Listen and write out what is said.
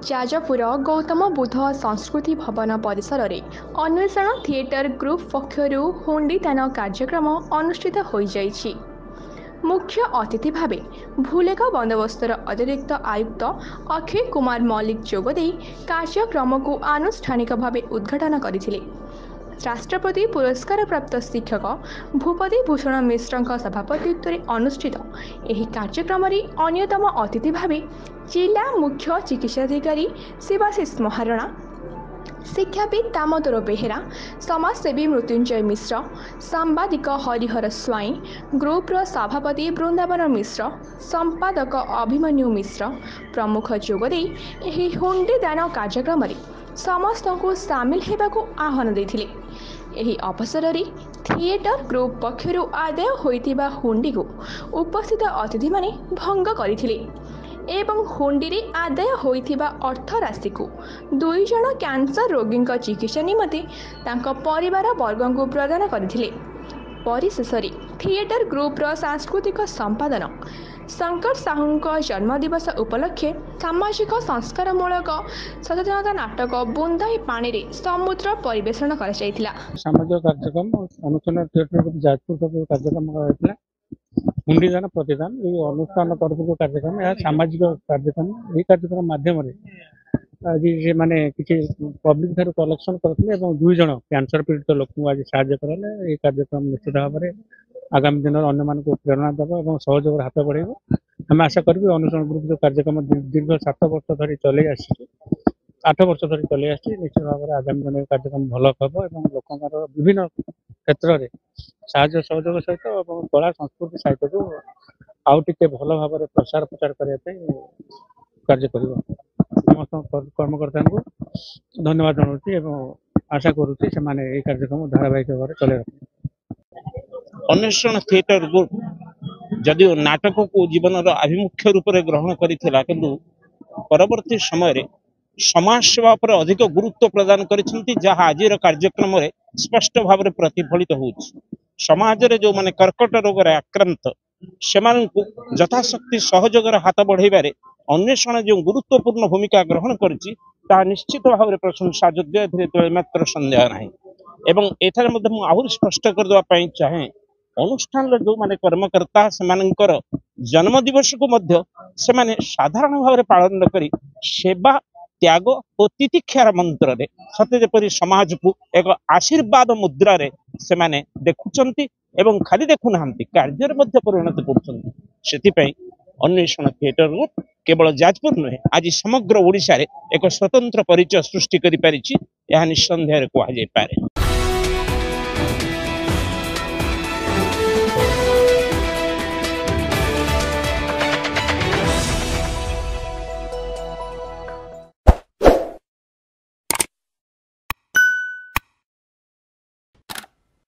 ଯାଜପୁର ଗୌତମ ବୁଦ୍ଧ ସଂସ୍କୃତି ଭବନ ପରିସରରେ ଅନ୍ୱେଷଣ ଥିଏଟର ଗ୍ରୁପ ପକ୍ଷରୁ ହୁଣ୍ଡିଦାନ କାର୍ଯ୍ୟକ୍ରମ ଅନୁଷ୍ଠିତ ହୋଇଯାଇଛି। ମୁଖ୍ୟ ଅତିଥି ଭାବେ ଭୁଲେକ ବନ୍ଦୋବସ୍ତର ଅତିରିକ୍ତ ଆୟୁକ୍ତ ଅକ୍ଷୟ କୁମାର ମଲ୍ଲିକ ଯୋଗଦେଇ କାର୍ଯ୍ୟକ୍ରମକୁ ଆନୁଷ୍ଠାନିକ ଭାବେ ଉଦ୍ଘାଟନ କରିଥିଲେ। ରାଷ୍ଟ୍ରପତି ପୁରସ୍କାରପ୍ରାପ୍ତ ଶିକ୍ଷକ ଭୂପତି ଭୂଷଣ ମିଶ୍ରଙ୍କ ସଭାପତିତ୍ୱରେ ଅନୁଷ୍ଠିତ ଏହି କାର୍ଯ୍ୟକ୍ରମରେ ଅନ୍ୟତମ ଅତିଥି ଭାବେ ଜିଲ୍ଲା ମୁଖ୍ୟ ଚିକିତ୍ସାଧିକାରୀ ଶିବାଶିଷ ମହାରଣା, ଶିକ୍ଷାବିତ୍ ଦାମୋଦର ବେହେରା, ସମାଜସେବୀ ମୃତ୍ୟୁଞ୍ଜୟ ମିଶ୍ର, ସାମ୍ବାଦିକ ହରିହର ସ୍ୱାଇଁ, ଗ୍ରୁପର ସଭାପତି ବୃନ୍ଦାବନ ମିଶ୍ର, ସମ୍ପାଦକ ଅଭିମନ୍ୟୁ ମିଶ୍ର ପ୍ରମୁଖ ଯୋଗଦେଇ ଏହି ହୁଣ୍ଡିଦାନ କାର୍ଯ୍ୟକ୍ରମରେ ସମସ୍ତଙ୍କୁ ସାମିଲ ହେବାକୁ ଆହ୍ୱାନ ଦେଇଥିଲେ। ଏହି ଅବସରରେ ଥିଏଟର ଗ୍ରୁପ ପକ୍ଷରୁ ଆଦାୟ ହୋଇଥିବା ହୁଣ୍ଡିକୁ ଉପସ୍ଥିତ ଅତିଥିମାନେ ଭଙ୍ଗ କରିଥିଲେ ଏବଂ ହୁଣ୍ଡିରେ ଆଦାୟ ହୋଇଥିବା ଅର୍ଥରାଶିକୁ 2 ଜଣ କ୍ୟାନ୍ସର ରୋଗୀଙ୍କ ଚିକିତ୍ସା ନିମନ୍ତେ ତାଙ୍କ ପରିବାର ବର୍ଗଙ୍କୁ ପ୍ରଦାନ କରିଥିଲେ। ପରିଶେଷରେ ଥିଏଟର ଗ୍ରୁପର ସାଂସ୍କୃତିକ ସମ୍ପାଦନ ଶଙ୍କର ସାହୁଙ୍କ ଜନ୍ମଦିବସ ଉପଲକ୍ଷେ ସାମାଜିକ ସଂସ୍କାରମୂଳକ ସଚେତନତା ନାଟକ ବୁନ୍ଦାଏ ପାଣିରେ ସମୁଦ୍ର ପରିବେଷଣ କରାଯାଇଥିଲା। ସାମାଜିକ କାର୍ଯ୍ୟକ୍ରମ ଅନୁଷ୍ଠାନ ଥିଏଟର ଗ୍ରୁପ ଯାଜପୁର କାର୍ଯ୍ୟକ୍ରମ କରାଯାଇଥିଲା। ହୁଣ୍ଡିଦାନ ପ୍ରତିଦାନ ଏହି ଅନୁଷ୍ଠାନ ତରଫରୁ କାର୍ଯ୍ୟକ୍ରମ, ଏହା ସାମାଜିକ କାର୍ଯ୍ୟକ୍ରମ। ଏହି କାର୍ଯ୍ୟକ୍ରମ ମାଧ୍ୟମରେ ଆଜି ସେମାନେ କିଛି ପବ୍ଲିକ ଠାରୁ କଲେକ୍ସନ କରିଥିଲେ ଏବଂ 2 ଜଣ କ୍ୟାନ୍ସର ପୀଡ଼ିତ ଲୋକଙ୍କୁ ଆଜି ସାହାଯ୍ୟ କରାଇଲେ। ଏହି କାର୍ଯ୍ୟକ୍ରମ ନିଶ୍ଚିତ ଭାବରେ ଆଗାମୀ ଦିନରେ ଅନ୍ୟମାନଙ୍କୁ ପ୍ରେରଣା ଦେବ ଏବଂ ସହଯୋଗର ହାତ ବଢ଼ାଇବ। ଆମେ ଆଶା କରିବୁ ଅନୁଷ୍ଠାନ ଗ୍ରୁପ ଯେଉଁ କାର୍ଯ୍ୟକ୍ରମ ଦୀର୍ଘ 7 ବର୍ଷ ଧରି ଚଲେଇ ଆସିଛି, 8 ବର୍ଷ ଧରି ଚଲେଇ ଆସିଛି, ନିଶ୍ଚିତ ଭାବରେ ଆଗାମୀ ଦିନରେ କାର୍ଯ୍ୟକ୍ରମ ଭଲ ହେବ ଏବଂ ଲୋକଙ୍କର ବିଭିନ୍ନ କ୍ଷେତ୍ରରେ ସାହାଯ୍ୟ ସହଯୋଗ ସହିତ ଏବଂ କଳା ସଂସ୍କୃତି ସାହିତ୍ୟକୁ ଆଉ ଟିକେ ଭଲ ଭାବରେ ପ୍ରଚାର କରିବା ପାଇଁ କାର୍ଯ୍ୟ କରିବ। ସମସ୍ତ କର୍ମକର୍ତ୍ତାଙ୍କୁ ଧନ୍ୟବାଦ ଜଣାଉଛି ଏବଂ ଆଶା କରୁଛି ସେମାନେ ଏହି କାର୍ଯ୍ୟକ୍ରମ ଧାରାବାହିକ ଭାବରେ ଚଳାଇ ରଖିବେ। ଅନ୍ୱେଷଣ ଥିଏଟର ଗ୍ରୁପ ଯଦିଓ ନାଟକକୁ ଜୀବନର ଆଭିମୁଖ୍ୟ ରୂପରେ ଗ୍ରହଣ କରିଥିଲା, କିନ୍ତୁ ପରବର୍ତ୍ତୀ ସମୟରେ ସମାଜ ସେବା ଉପରେ ଅଧିକ ଗୁରୁତ୍ୱ ପ୍ରଦାନ କରିଛନ୍ତି, ଯାହା ଆଜିର କାର୍ଯ୍ୟକ୍ରମରେ ସ୍ପଷ୍ଟ ଭାବରେ ପ୍ରତିଫଳିତ ହେଉଛି। ସମାଜରେ ଯେଉଁମାନେ କର୍କଟ ରୋଗରେ ଆକ୍ରାନ୍ତ ସେମାନଙ୍କୁ ଯଥାଶକ୍ତି ସହଯୋଗର ହାତ ବଢ଼ାଇବାରେ ଅନ୍ୱେଷଣ ଯେଉଁ ଗୁରୁତ୍ୱପୂର୍ଣ୍ଣ ଭୂମିକା ଗ୍ରହଣ କରିଛି, ତାହା ନିଶ୍ଚିତ ଭାବରେ ପ୍ରଶଂସା ଯୋଗ୍ୟ, ଏଥିରେ ମାତ୍ର ସନ୍ଦେହ ନାହିଁ। ଏବଂ ଏଠାରେ ମଧ୍ୟ ମୁଁ ଆହୁରି ସ୍ପଷ୍ଟ କରିଦେବା ପାଇଁ ଚାହେଁ, ଅନୁଷ୍ଠାନର ଯେଉଁମାନେ କର୍ମକର୍ତ୍ତା ସେମାନଙ୍କର ଜନ୍ମଦିବସକୁ ମଧ୍ୟ ସେମାନେ ସାଧାରଣ ଭାବରେ ପାଳନ କରି ସେବା, ତ୍ୟାଗ ଓ ତିତିକ୍ଷାର ମନ୍ତ୍ରରେ ସତେ ଯେପରି ସମାଜକୁ ଏକ ଆଶୀର୍ବାଦ ମୁଦ୍ରାରେ ସେମାନେ ଦେଖୁଛନ୍ତି ଏବଂ ଖାଲି ଦେଖୁନାହାନ୍ତି, କାର୍ଯ୍ୟରେ ମଧ୍ୟ ପରିଣତ କରୁଛନ୍ତି। ସେଥିପାଇଁ ଅନ୍ୱେଷଣ ଥିଏଟର ଗ୍ରୁପ କେବଳ ଯାଜପୁର ନୁହେଁ, ଆଜି ସମଗ୍ର ଓଡ଼ିଶାରେ ଏକ ସ୍ୱତନ୍ତ୍ର ପରିଚୟ ସୃଷ୍ଟି କରିପାରିଛି, ଏହା ନିଃସନ୍ଦେହରେ କୁହାଯାଇପାରେ।